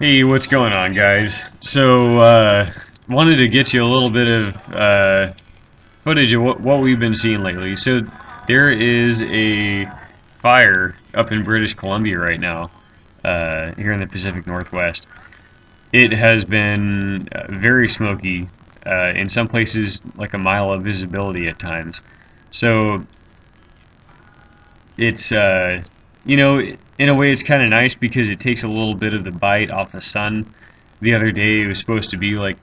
Hey, what's going on, guys? So, wanted to get you a little bit of footage of what we've been seeing lately. So, there is a fire up in British Columbia right now, here in the Pacific Northwest. It has been very smoky, in some places like a mile of visibility at times. So, it's in a way it's kind of nice because it takes a little bit of the bite off the sun. The other day it was supposed to be like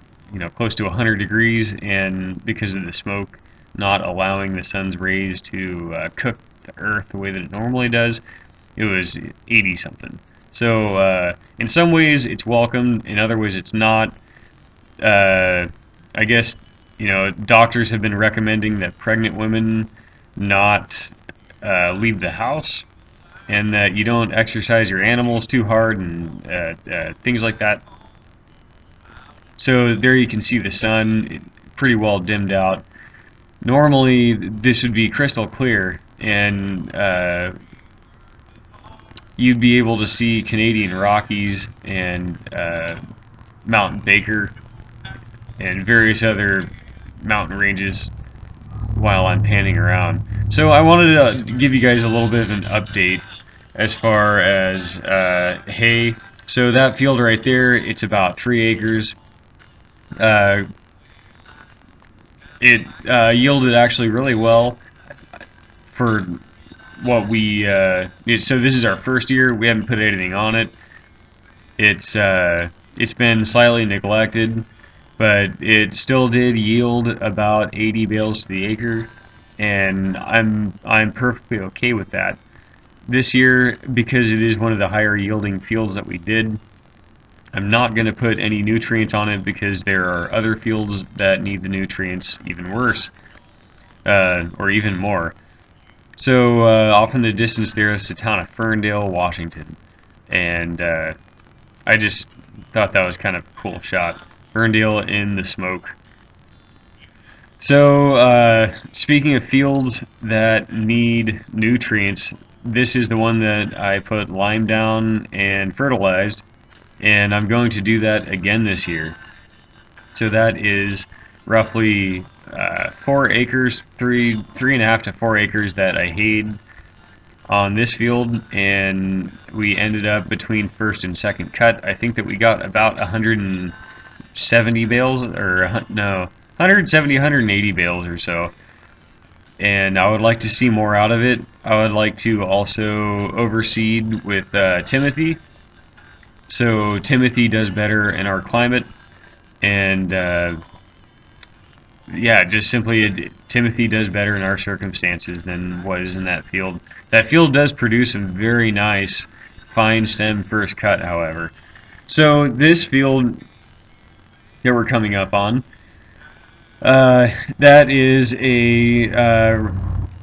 close to 100 degrees, and because of the smoke not allowing the sun's rays to cook the earth the way that it normally does, it was 80 something. So in some ways it's welcome, in other ways it's not. I guess doctors have been recommending that pregnant women not leave the house, and that you don't exercise your animals too hard, and things like that. So there you can see the sun pretty well dimmed out. Normally this would be crystal clear, and you'd be able to see Canadian Rockies and Mount Baker and various other mountain ranges while I'm panning around. So I wanted to give you guys a little bit of an update as far as hay. So that field right there, it's about 3 acres. Uh, it yielded actually really well for what so this is our first year. We haven't put anything on it. It's been slightly neglected, but it still did yield about 80 bales to the acre, and I'm perfectly okay with that. This year, because it is one of the higher yielding fields that we did, I'm not going to put any nutrients on it because there are other fields that need the nutrients even worse, or even more. So off in the distance there is the town of Ferndale, Washington, and I just thought that was kind of a cool shot. Ferndale in the smoke. So speaking of fields that need nutrients, this is the one that I put lime down and fertilized, and I'm going to do that again this year. So that is roughly 4 acres, three and a half to 4 acres that I hayed on this field, and we ended up between first and second cut. I think that we got about 170 bales, or no, 170, 180 bales or so. And I would like to see more out of it. I would like to also overseed with Timothy. So Timothy does better in our climate, and yeah, just simply Timothy does better in our circumstances than what is in that field. That field does produce a very nice fine stem first cut, however. So this field that we're coming up on, that is a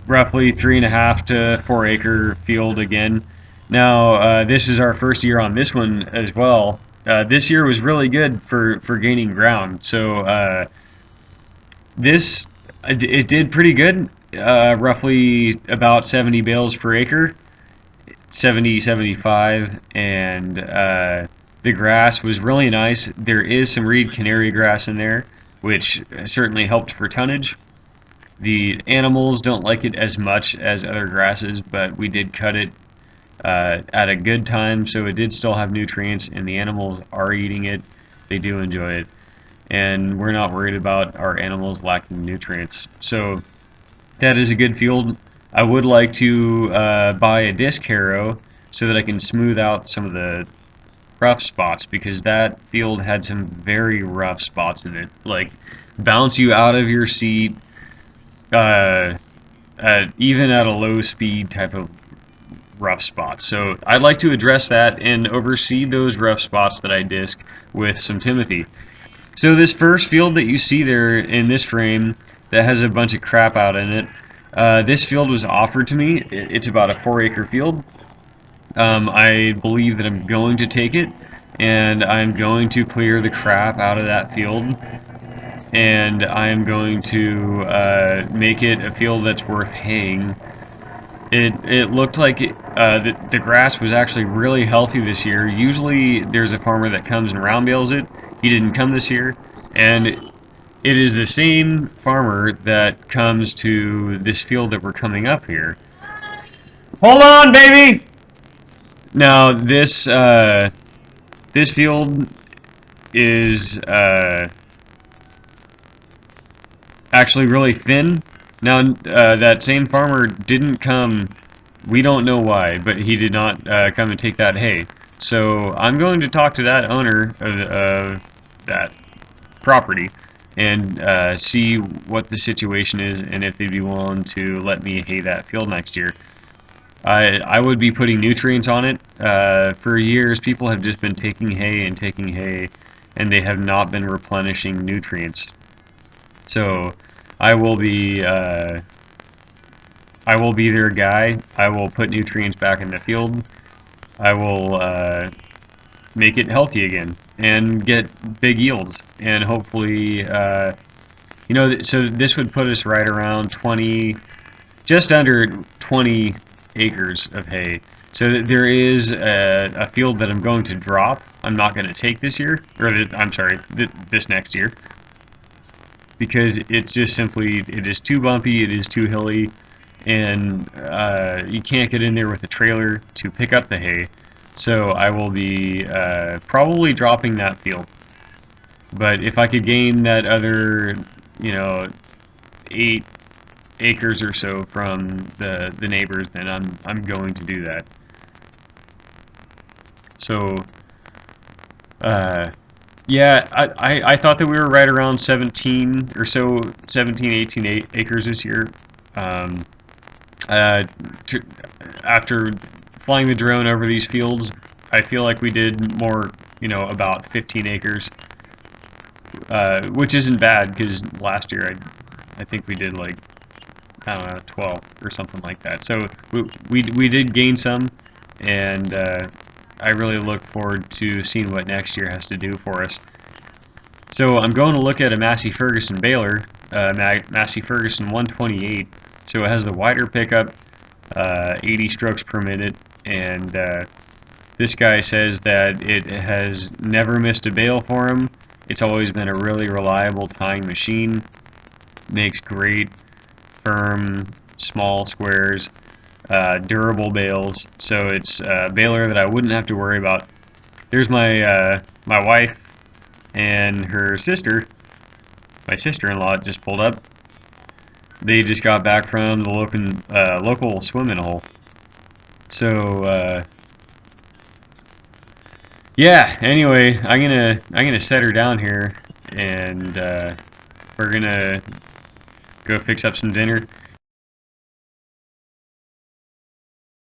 roughly 3.5 to 4 acre field again. Now this is our first year on this one as well. This year was really good for gaining ground. So this it did pretty good, roughly about 70 bales per acre, 70, 75, and the grass was really nice. There is some reed canary grass in there, which certainly helped for tonnage. The animals don't like it as much as other grasses, but we did cut it at a good time, so it did still have nutrients, and the animals are eating it. They do enjoy it, and we're not worried about our animals lacking nutrients. So that is a good field. I would like to buy a disc harrow so that I can smooth out some of the rough spots, because that field had some very rough spots in it, like bounce you out of your seat, uh, even at a low speed type of rough spots. So I'd like to address that and oversee those rough spots that I disc with some Timothy. So this first field that you see there in this frame that has a bunch of crap out in it, this field was offered to me. It's about a 4 acre field. I believe that I'm going to take it, and I'm going to clear the crap out of that field, and I'm going to make it a field that's worth haying. It looked like the grass was actually really healthy this year. Usually there's a farmer that comes and round bales it. He didn't come this year, and it is the same farmer that comes to this field that we're coming up here. Hold on, baby. Now this field is actually really thin. Now that same farmer didn't come. We don't know why, but he did not come and take that hay. So I'm going to talk to that owner of that property and see what the situation is and if they'd be willing to let me hay that field next year. I would be putting nutrients on it. For years, people have just been taking hay, and they have not been replenishing nutrients. So I will be uh, I will be their guy. I will put nutrients back in the field. I will make it healthy again and get big yields. And hopefully, so this would put us right around 20, just under 20 acres of hay. So there is a field that I'm going to drop. I'm not going to take this year, or I'm sorry, this next year, because it's just simply, it is too bumpy, it is too hilly, and you can't get in there with a trailer to pick up the hay. So I will be probably dropping that field. But if I could gain that other, 8 acres or so from the neighbors, then I'm going to do that. So yeah, I thought that we were right around 17 or so, 17, 18 acres this year. Um, uh, to, After flying the drone over these fields, I feel like we did more, about 15 acres, which isn't bad because last year I think we did like, I don't know, 12 or something like that. So we did gain some, and I really look forward to seeing what next year has to do for us. So I'm going to look at a Massey Ferguson baler, Massey Ferguson 128. So it has the wider pickup, 80 strokes per minute, and this guy says that it has never missed a bale for him. It's always been a really reliable tying machine. Makes great, firm, small squares, durable bales. So it's a baler that I wouldn't have to worry about. There's my wife and her sister. My sister-in-law just pulled up. They just got back from the local swimming hole. So yeah. Anyway, I'm gonna set her down here, and we're gonna go fix up some dinner.